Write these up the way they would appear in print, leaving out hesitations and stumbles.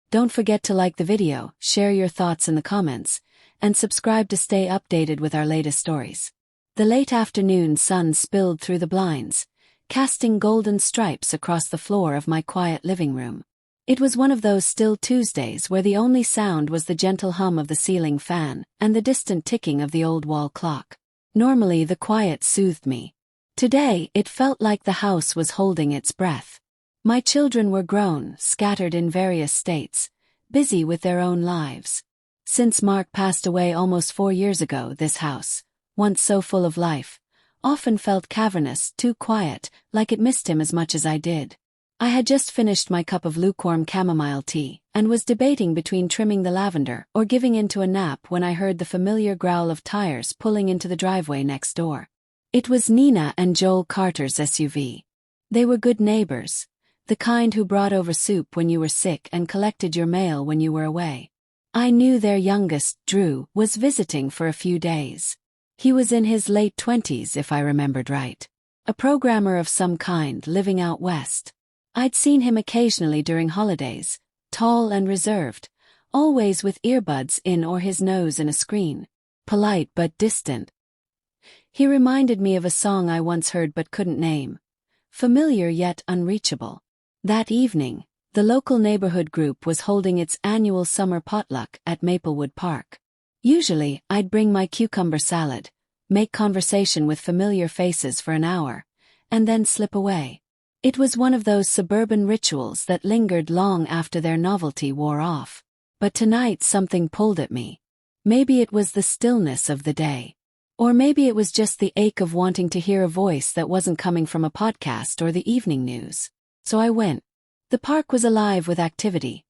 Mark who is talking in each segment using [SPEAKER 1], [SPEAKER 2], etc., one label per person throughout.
[SPEAKER 1] Don't forget to like the video, share your thoughts in the comments, and subscribe to stay updated with our latest stories. The late afternoon sun spilled through the blinds, casting golden stripes across the floor of my quiet living room. It was one of those still Tuesdays where the only sound was the gentle hum of the ceiling fan and the distant ticking of the old wall clock. Normally the quiet soothed me. Today it felt like the house was holding its breath. My children were grown, scattered in various states, busy with their own lives. Since Mark passed away almost 4 years ago, this house, once so full of life, often felt cavernous, too quiet, like it missed him as much as I did. I had just finished my cup of lukewarm chamomile tea, and was debating between trimming the lavender or giving into a nap when I heard the familiar growl of tires pulling into the driveway next door. It was Nina and Joel Carter's SUV. They were good neighbors, the kind who brought over soup when you were sick and collected your mail when you were away. I knew their youngest, Drew, was visiting for a few days. He was in his late 20s if I remembered right. A programmer of some kind living out west. I'd seen him occasionally during holidays, tall and reserved, always with earbuds in or his nose in a screen. Polite but distant. He reminded me of a song I once heard but couldn't name. Familiar yet unreachable. That evening, the local neighborhood group was holding its annual summer potluck at Maplewood Park. Usually, I'd bring my cucumber salad, make conversation with familiar faces for an hour, and then slip away. It was one of those suburban rituals that lingered long after their novelty wore off. But tonight something pulled at me. Maybe it was the stillness of the day. Or maybe it was just the ache of wanting to hear a voice that wasn't coming from a podcast or the evening news. So I went. The park was alive with activity.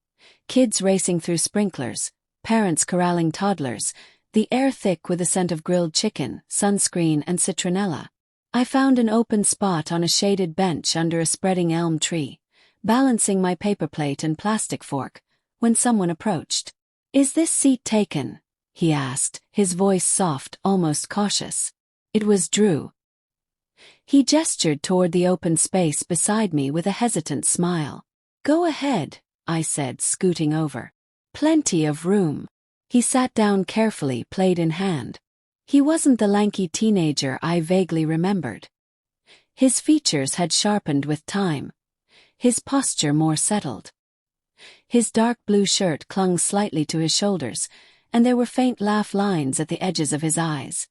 [SPEAKER 1] Kids racing through sprinklers, parents corralling toddlers, the air thick with the scent of grilled chicken, sunscreen and citronella. I found an open spot on a shaded bench under a spreading elm tree, balancing my paper plate and plastic fork, when someone approached. "Is this seat taken?" he asked, his voice soft, almost cautious. It was Drew. He gestured toward the open space beside me with a hesitant smile. "Go ahead," I said, scooting over. "Plenty of room." He sat down carefully, plate in hand. He wasn't the lanky teenager I vaguely remembered. His features had sharpened with time, his posture more settled. His dark blue shirt clung slightly to his shoulders, and there were faint laugh lines at the edges of his eyes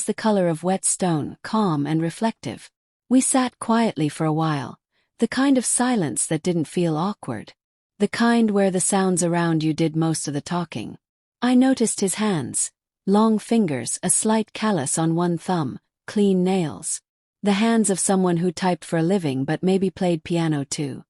[SPEAKER 1] the color of wet stone, calm and reflective. We sat quietly for a while, the kind of silence that didn't feel awkward, the kind where the sounds around you did most of the talking. I noticed his hands, long fingers, a slight callus on one thumb, clean nails. The hands of someone who typed for a living but maybe played piano too.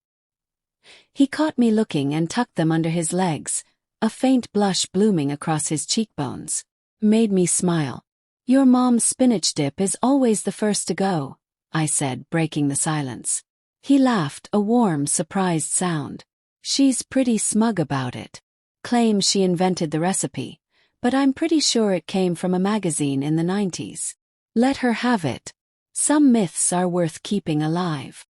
[SPEAKER 1] He caught me looking and tucked them under his legs, a faint blush blooming across his cheekbones. Made me smile. "Your mom's spinach dip is always the first to go," I said, breaking the silence. He laughed, a warm, surprised sound. "She's pretty smug about it. Claims she invented the recipe, but I'm pretty sure it came from a magazine in the 90s. Let her have it. Some myths are worth keeping alive."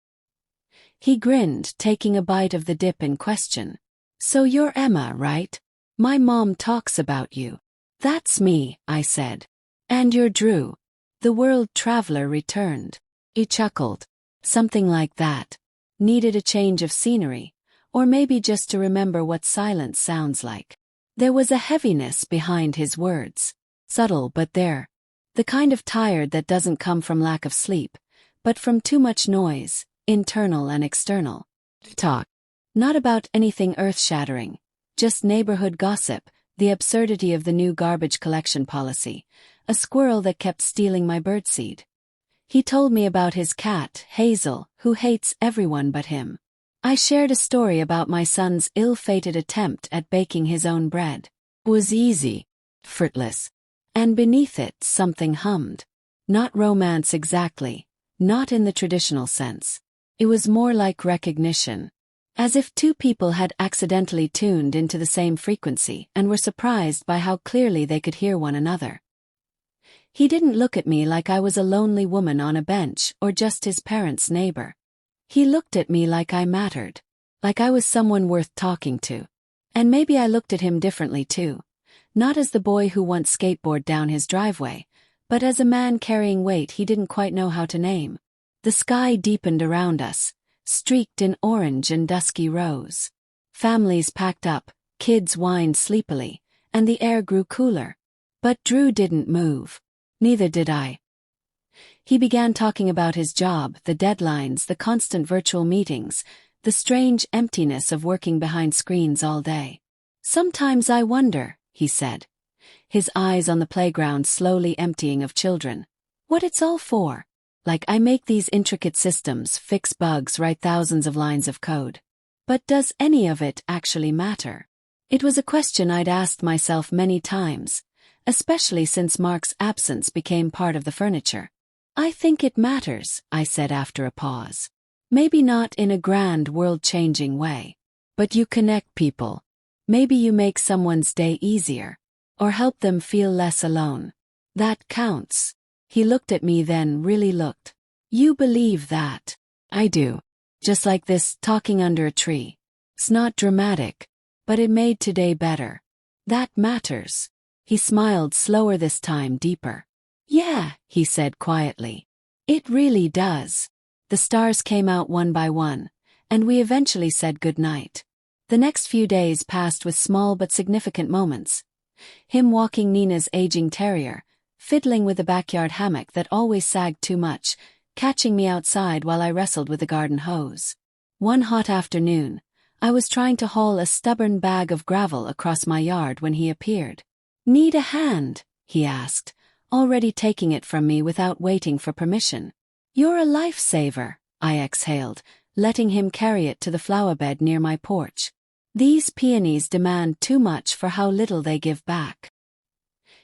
[SPEAKER 1] He grinned, taking a bite of the dip in question. "So you're Emma, right? My mom talks about you." "That's me," I said. "And you're Drew." The world traveler returned. He chuckled. "Something like that. Needed a change of scenery, or maybe just to remember what silence sounds like." There was a heaviness behind his words. Subtle but there. The kind of tired that doesn't come from lack of sleep, but from too much noise, internal and external. Talk. Not about anything earth-shattering, just neighborhood gossip, the absurdity of the new garbage collection policy, a squirrel that kept stealing my birdseed. He told me about his cat, Hazel, who hates everyone but him. I shared a story about my son's ill-fated attempt at baking his own bread. It was easy, effortless. And beneath it something hummed. Not romance exactly, not in the traditional sense. It was more like recognition. As if two people had accidentally tuned into the same frequency and were surprised by how clearly they could hear one another. He didn't look at me like I was a lonely woman on a bench or just his parents' neighbor. He looked at me like I mattered, like I was someone worth talking to. And maybe I looked at him differently too. Not as the boy who once skateboarded down his driveway, but as a man carrying weight he didn't quite know how to name. The sky deepened around us, streaked in orange and dusky rose. Families packed up, kids whined sleepily, and the air grew cooler. But Drew didn't move. Neither did I. He began talking about his job, the deadlines, the constant virtual meetings, the strange emptiness of working behind screens all day. "Sometimes I wonder," he said, his eyes on the playground slowly emptying of children, "what it's all for. Like I make these intricate systems, fix bugs, write thousands of lines of code. But does any of it actually matter?" It was a question I'd asked myself many times, especially since Mark's absence became part of the furniture. "I think it matters," I said after a pause. "Maybe not in a grand, world-changing way. But you connect people. Maybe you make someone's day easier, or help them feel less alone. That counts." He looked at me then, really looked. "You believe that?" "I do. Just like this, talking under a tree. It's not dramatic, but it made today better. That matters." He smiled slower this time, deeper. "Yeah," he said quietly. "It really does." The stars came out one by one, and we eventually said goodnight. The next few days passed with small but significant moments. Him walking Nina's aging terrier, fiddling with the backyard hammock that always sagged too much, catching me outside while I wrestled with the garden hose. One hot afternoon, I was trying to haul a stubborn bag of gravel across my yard when he appeared. "Need a hand?" he asked, already taking it from me without waiting for permission. "You're a lifesaver," I exhaled, letting him carry it to the flowerbed near my porch. "These peonies demand too much for how little they give back."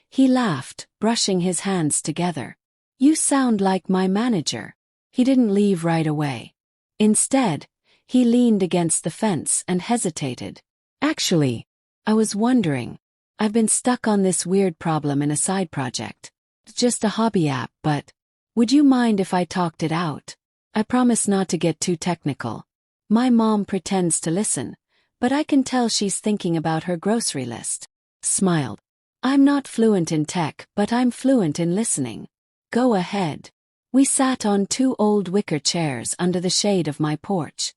[SPEAKER 1] He laughed, brushing his hands together. "You sound like my manager." He didn't leave right away. Instead, he leaned against the fence and hesitated. "Actually, I was wondering. I've been stuck on this weird problem in a side project. It's just a hobby app, but would you mind if I talked it out? I promise not to get too technical. My mom pretends to listen, but I can tell she's thinking about her grocery list." Smiled. "I'm not fluent in tech, but I'm fluent in listening. Go ahead." We sat on 2 old wicker chairs under the shade of my porch.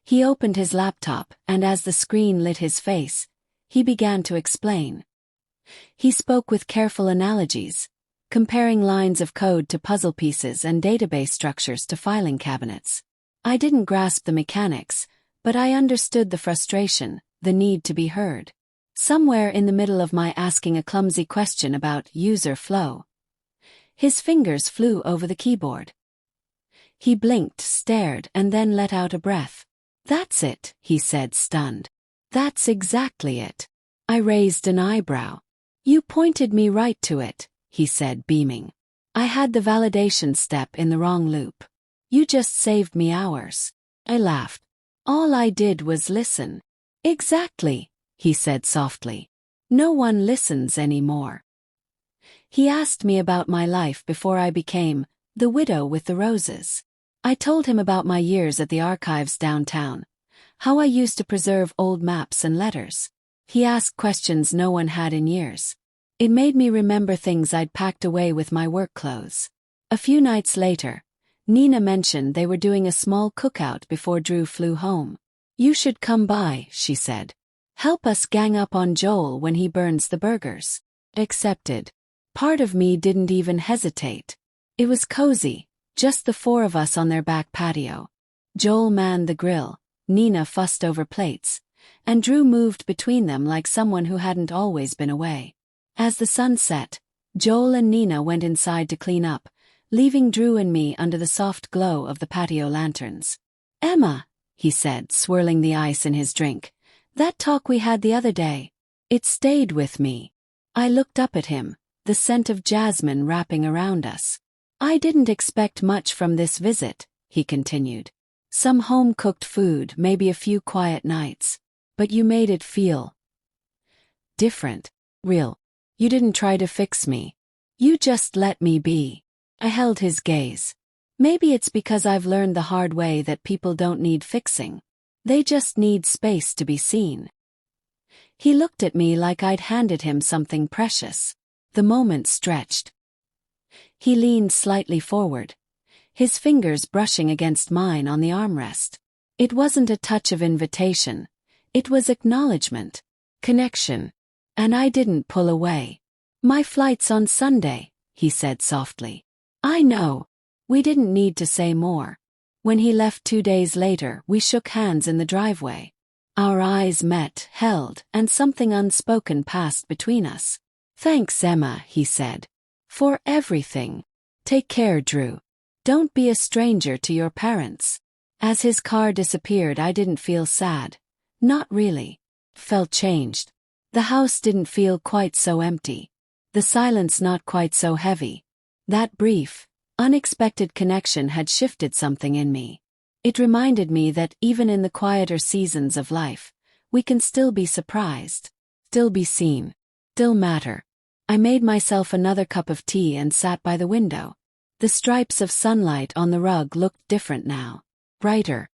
[SPEAKER 1] He opened his laptop, and as the screen lit his face, he began to explain. He spoke with careful analogies, comparing lines of code to puzzle pieces and database structures to filing cabinets. I didn't grasp the mechanics, but I understood the frustration, the need to be heard. Somewhere in the middle of my asking a clumsy question about user flow, his fingers flew over the keyboard. He blinked, stared, and then let out a breath. "That's it," he said, stunned. "That's exactly it." I raised an eyebrow. "You pointed me right to it," he said, beaming. "I had the validation step in the wrong loop. You just saved me hours." I laughed. "All I did was listen." "Exactly," he said softly. "No one listens anymore." He asked me about my life before I became the widow with the roses. I told him about my years at the archives downtown, how I used to preserve old maps and letters. He asked questions no one had in years. It made me remember things I'd packed away with my work clothes. A few nights later, Nina mentioned they were doing a small cookout before Drew flew home. "You should come by," she said. "Help us gang up on Joel when he burns the burgers." Accepted. Part of me didn't even hesitate. It was cozy, just the 4 of us on their back patio. Joel manned the grill, Nina fussed over plates, and Drew moved between them like someone who hadn't always been away. As the sun set, Joel and Nina went inside to clean up, leaving Drew and me under the soft glow of the patio lanterns. "Emma," he said, swirling the ice in his drink, "that talk we had the other day, it stayed with me." I looked up at him, the scent of jasmine wrapping around us. "I didn't expect much from this visit," he continued. "Some home-cooked food, maybe a few quiet nights. But you made it feel different, real. You didn't try to fix me. You just let me be." I held his gaze. Maybe it's because I've learned the hard way that people don't need fixing. They just need space to be seen. He looked at me like I'd handed him something precious. The moment stretched. He leaned slightly forward, his fingers brushing against mine on the armrest. It wasn't a touch of invitation. It was acknowledgement, connection. And I didn't pull away. "My flight's on Sunday," he said softly. "I know." We didn't need to say more. When he left 2 days later, we shook hands in the driveway. Our eyes met, held, and something unspoken passed between us. "Thanks, Emma," he said. "For everything. Take care, Drew. Don't be a stranger to your parents." As his car disappeared, I didn't feel sad. Not really. Felt changed. The house didn't feel quite so empty. The silence not quite so heavy. That brief, unexpected connection had shifted something in me. It reminded me that even in the quieter seasons of life, we can still be surprised, still be seen, still matter. I made myself another cup of tea and sat by the window. The stripes of sunlight on the rug looked different now. Brighter,